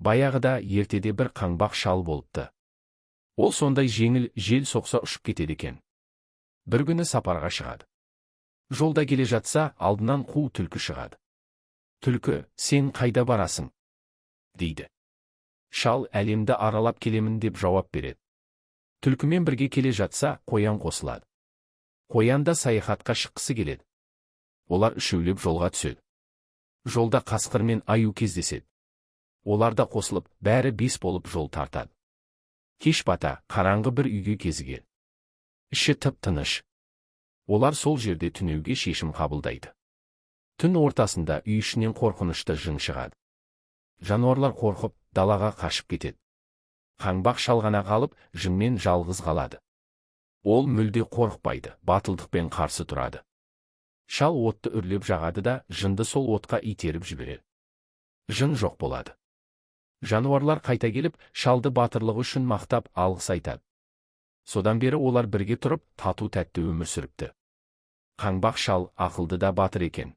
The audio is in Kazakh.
Баяғыда ертеде бір қаңбақ шал болыпты. Ол сондай жеңіл, жел соқса ұшып кетеді екен. Бір күні сапарға шығады. Жолда келе жатса, алдынан қу түлкі шығады. Түлкі, сен қайда барасың? Дейді. Шал, әлемді аралап келемін деп жауап береді. Түлкімен бірге келе жатса, қоян қосылады. Қоян да саяхатқа шыққысы келеді. Олар үшеулеп жолға түседі. Жолда қасқыр мен аю кездеседі. Олар да қосылып, бәрі 5 болып жол тартады. Кеш бата, қараңғы бір үйге кезігеді. Іші тып-тыныш. Олар сол жерде түнеуге шешім қабылдайды. Түн ортасында үй ішінен қорқынышты жын шығады. Жануарлар қорқып, далаға қашып кетеді. Қаңбақ шал ғана қалып, жынмен жалғыз қалады. Ол мүлде қорықпайды, батылдықпен қарсы тұрады. Шал отты үрлеп жағады да, жынды сол отқа итеріп жібереді. Жын жоқ болады. Жануарлар қайта келіп, шалды батырлығы үшін мақтап, алғыс айтады. Содан бері олар бірге тұрып, тату-тәтті өмір сүріпті. Қаңбақ шал ақылды да батыр екен.